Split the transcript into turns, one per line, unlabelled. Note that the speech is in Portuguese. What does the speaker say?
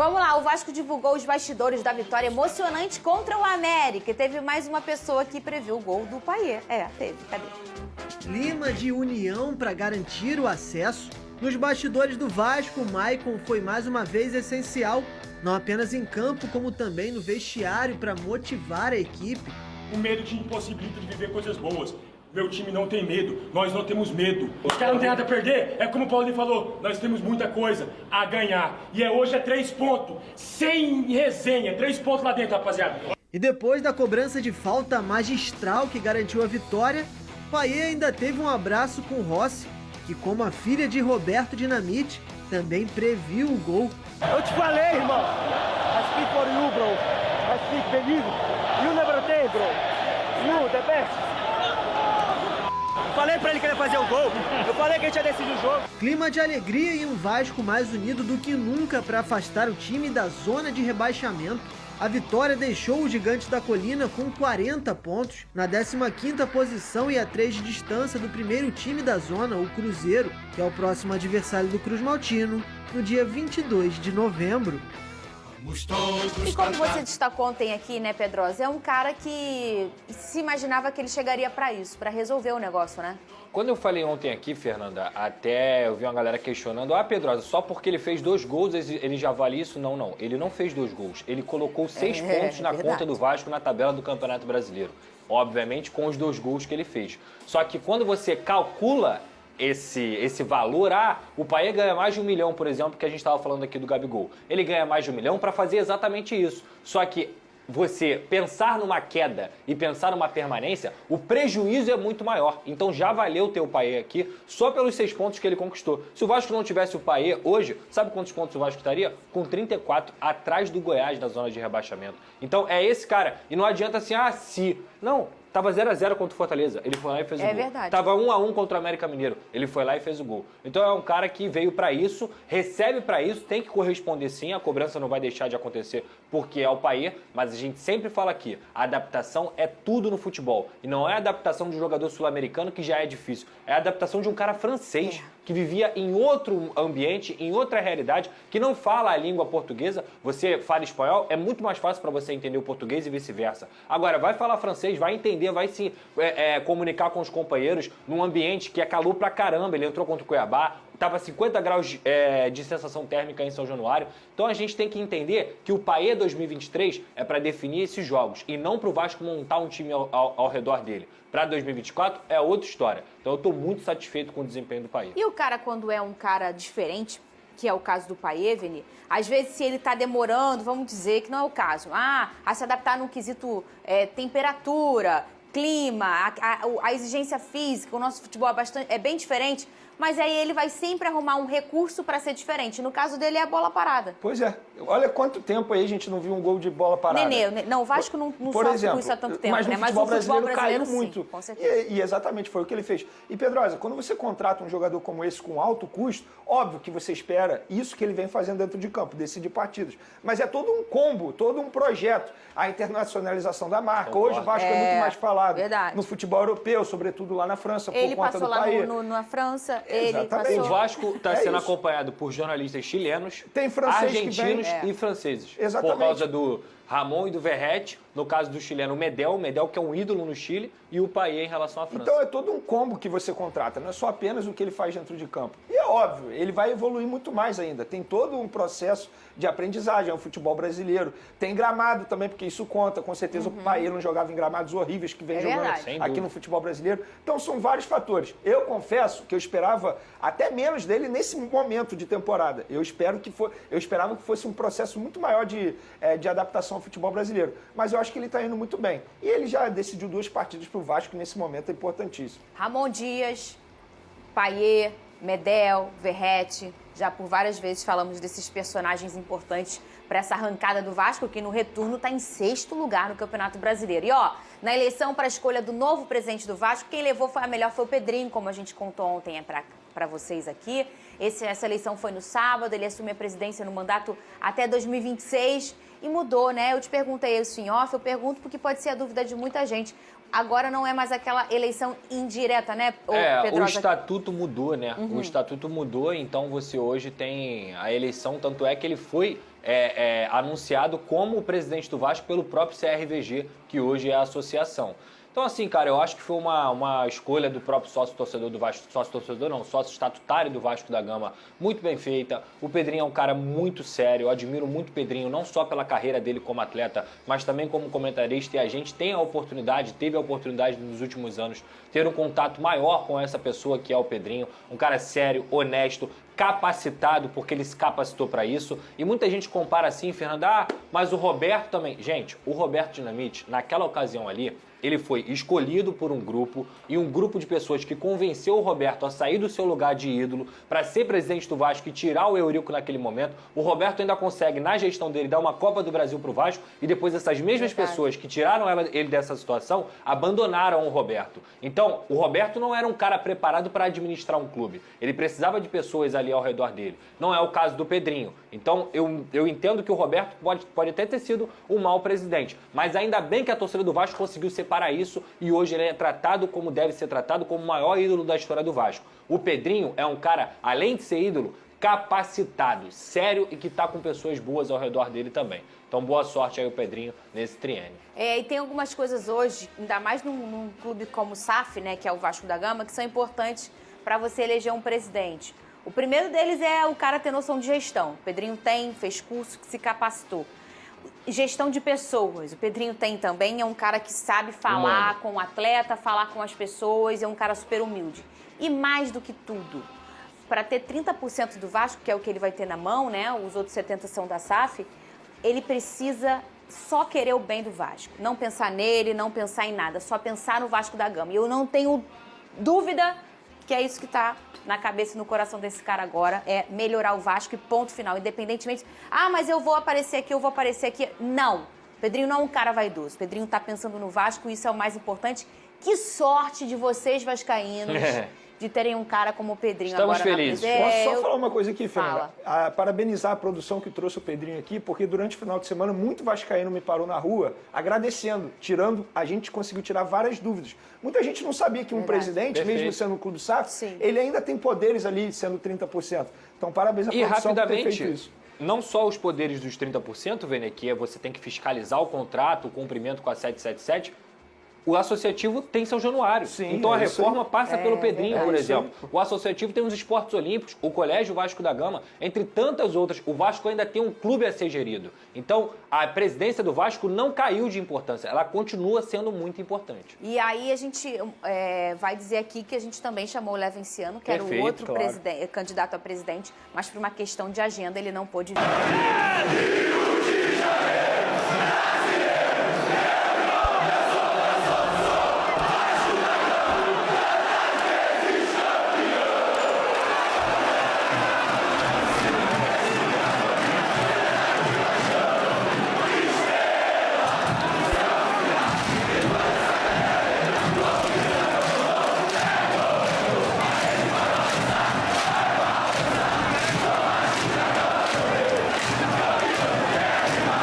Vamos lá, o Vasco divulgou os bastidores da vitória emocionante contra o América. E teve mais uma pessoa que previu o gol do Payet. Teve, cadê?
Clima de união para garantir o acesso. Nos bastidores do Vasco, o Maicon foi mais uma vez essencial, não apenas em campo, como também no vestiário para motivar a equipe.
O medo te impossibilita de viver coisas boas. Meu time não tem medo, nós não temos medo. Os caras não têm nada a perder, é como o Paulinho falou, nós temos muita coisa a ganhar. E hoje é 3 pontos, sem resenha, 3 pontos lá dentro, rapaziada.
E depois da cobrança de falta magistral que garantiu a vitória, Payet ainda teve um abraço com Rossi, que como a filha de Roberto Dinamite, também previu o gol.
Eu te falei, irmão. I speak for you, bro. I speak believe. You never take, bro. You, the best. Falei pra ele que ele ia fazer o gol. Eu falei que a gente ia decidir o jogo.
Clima de alegria e um Vasco mais unido do que nunca para afastar o time da zona de rebaixamento. A vitória deixou o Gigante da Colina com 40 pontos, na 15ª posição e a 3 de distância do primeiro time da zona, o Cruzeiro, que é o próximo adversário do Cruz Maltino, no dia 22 de novembro.
E como você destacou ontem aqui, né, Pedrosa, é um cara que se imaginava que ele chegaria para isso, para resolver o negócio, né?
Quando eu falei ontem aqui, Fernanda, até eu vi uma galera questionando, Pedrosa, só porque ele fez 2 gols, ele já vale isso? Não, não. Ele não fez 2 gols. Ele colocou 6 pontos na conta do Vasco na tabela do Campeonato Brasileiro. Obviamente, com os 2 gols que ele fez. Só que quando você calcula esse valor, o Payet ganha mais de 1 milhão, por exemplo, que a gente estava falando aqui do Gabigol. Ele ganha mais de 1 milhão para fazer exatamente isso. Só que você pensar numa queda e pensar numa permanência, o prejuízo é muito maior. Então já valeu ter o Payet aqui só pelos 6 pontos que ele conquistou. Se o Vasco não tivesse o Payet hoje, sabe quantos pontos o Vasco estaria? Com 34, atrás do Goiás na zona de rebaixamento. Então é esse cara. E não adianta assim, se. Não. Tava 0x0 contra o Fortaleza, ele foi lá e fez o gol.
Verdade.
Tava 1x1 contra o América Mineiro, ele foi lá e fez o gol. Então é um cara que veio pra isso, recebe pra isso, tem que corresponder sim, a cobrança não vai deixar de acontecer porque é o Payet, mas a gente sempre fala aqui, a adaptação é tudo no futebol. E não é a adaptação de um jogador sul-americano que já é difícil, é a adaptação de um cara francês, que vivia em outro ambiente, em outra realidade, que não fala a língua portuguesa. Você fala espanhol, é muito mais fácil para você entender o português e vice-versa. Agora, vai falar francês, vai entender, vai se comunicar com os companheiros num ambiente que é calor pra caramba. Ele entrou contra o Cuiabá, estava 50 graus de sensação térmica em São Januário. Então a gente tem que entender que o Payet 2023 é para definir esses jogos e não para o Vasco montar um time ao redor dele. Para 2024 é outra história. Então eu estou muito satisfeito com o desempenho do Payet.
E o cara, quando é um cara diferente, que é o caso do Payet, Vini, às vezes se ele está demorando, vamos dizer que não é o caso, a se adaptar num quesito temperatura, clima, a exigência física, o nosso futebol é bem diferente, mas aí ele vai sempre arrumar um recurso para ser diferente. No caso dele é a bola parada.
Pois é. Olha quanto tempo aí a gente não viu um gol de bola parada.
Não, o Vasco não sofre com isso há tanto tempo,
mas
né?
Mas o futebol brasileiro caiu
sim,
muito.
Com certeza.
E exatamente foi o que ele fez. E Pedrosa, quando você contrata um jogador como esse com alto custo, óbvio que você espera isso que ele vem fazendo dentro de campo, decidir partidas. Mas é todo um combo, todo um projeto. A internacionalização da marca.
Concordo.
Hoje o Vasco é muito mais falado
verdade.
No futebol europeu, sobretudo lá na França,
Ele
por conta
passou
do
lá
Payet.
na França,
Exatamente.
ele passou...
O Vasco está sendo
isso.
acompanhado por jornalistas chilenos,
Tem francês que
argentinos
vem,
e franceses.
Exatamente.
Por causa do Ramon e do Verratti, no caso do chileno, o Medel que é um ídolo no Chile, e o Payet em relação à França.
Então é todo um combo que você contrata, não é só apenas o que ele faz dentro de campo. E é óbvio, ele vai evoluir muito mais ainda. Tem todo um processo de aprendizagem, é o futebol brasileiro. Tem gramado também, porque isso conta. Com certeza o Payet não jogava em gramados horríveis que vem jogando aqui no futebol brasileiro. Então são vários fatores. Eu confesso que eu esperava até menos dele nesse momento de temporada. Eu esperava que fosse um processo muito maior de adaptação ao futebol brasileiro. Mas eu acho que ele está indo muito bem. E ele já decidiu 2 partidas para o Vasco, nesse momento é importantíssimo.
Ramon Dias, Payet, Medel, Verratti, já por várias vezes falamos desses personagens importantes para essa arrancada do Vasco, que no retorno está em 6º lugar no Campeonato Brasileiro. E na eleição para a escolha do novo presidente do Vasco, quem levou foi a melhor foi o Pedrinho, como a gente contou ontem para vocês aqui. Essa eleição foi no sábado, ele assume a presidência no mandato até 2026 e mudou, né? Eu te perguntei isso em off, eu pergunto porque pode ser a dúvida de muita gente. agora não é mais aquela eleição indireta, né,
o estatuto mudou, né? O estatuto mudou, então você hoje tem a eleição, tanto é que ele foi anunciado como o presidente do Vasco pelo próprio CRVG, que hoje é a associação. Então, assim, cara, eu acho que foi uma escolha do próprio sócio-torcedor do Vasco, sócio-torcedor não, sócio estatutário do Vasco da Gama, muito bem feita. O Pedrinho é um cara muito sério, eu admiro muito o Pedrinho, não só pela carreira dele como atleta, mas também como comentarista, e a gente teve a oportunidade nos últimos anos, ter um contato maior com essa pessoa que é o Pedrinho, um cara sério, honesto, capacitado, porque ele se capacitou para isso. E muita gente compara assim, Fernando, mas o Roberto também. Gente, o Roberto Dinamite, naquela ocasião ali, ele foi escolhido por um grupo e um grupo de pessoas que convenceu o Roberto a sair do seu lugar de ídolo para ser presidente do Vasco e tirar o Eurico naquele momento. O Roberto ainda consegue, na gestão dele, dar uma Copa do Brasil pro Vasco e depois essas mesmas pessoas que tiraram ele dessa situação abandonaram o Roberto. Então, o Roberto não era um cara preparado para administrar um clube. Ele precisava de pessoas ali ao redor dele. Não é o caso do Pedrinho. Então, eu entendo que o Roberto pode até ter sido um mau presidente, mas ainda bem que a torcida do Vasco conseguiu separar isso e hoje ele é tratado como deve ser tratado, como o maior ídolo da história do Vasco. O Pedrinho é um cara, além de ser ídolo, capacitado, sério e que tá com pessoas boas ao redor dele também. Então, boa sorte aí o Pedrinho nesse triênio.
E tem algumas coisas hoje, ainda mais num clube como o SAF, né, que é o Vasco da Gama, que são importantes para você eleger um presidente. O primeiro deles é o cara ter noção de gestão. O Pedrinho fez curso, que se capacitou. Gestão de pessoas. O Pedrinho tem também, é um cara que sabe falar com o atleta, falar com as pessoas, é um cara super humilde. E mais do que tudo, para ter 30% do Vasco, que é o que ele vai ter na mão, né? Os outros 70% são da SAF, ele precisa só querer o bem do Vasco. Não pensar nele, não pensar em nada, só pensar no Vasco da Gama. E eu não tenho dúvida que é isso que está na cabeça e no coração desse cara agora, é melhorar o Vasco e ponto final, independentemente, mas eu vou aparecer aqui, não. Pedrinho não é um cara vaidoso, Pedrinho está pensando no Vasco e isso é o mais importante. Que sorte de vocês vascaínos de terem um cara como o Pedrinho.
Estamos
agora
felizes.
Posso só falar uma coisa aqui, Fernanda? Parabenizar a produção que trouxe o Pedrinho aqui, porque durante o final de semana muito vascaíno me parou na rua agradecendo, a gente conseguiu tirar várias dúvidas. Muita gente não sabia que um presidente, mesmo sendo um clube SAF, ele ainda tem poderes ali sendo 30%. Então, parabéns à produção por ter feito isso.
Não só os poderes dos 30%, Vene, que você tem que fiscalizar o contrato, o cumprimento com a 777, o associativo tem São Januário.
Sim,
então a reforma passa pelo Pedrinho, por exemplo.
Sim.
O associativo tem os esportes olímpicos, o Colégio Vasco da Gama, entre tantas outras. O Vasco ainda tem um clube a ser gerido. Então a presidência do Vasco não caiu de importância, ela continua sendo muito importante.
E aí a gente vai dizer aqui que a gente também chamou o Levenciano, que era o outro candidato a presidente, mas por uma questão de agenda ele não pôde vir.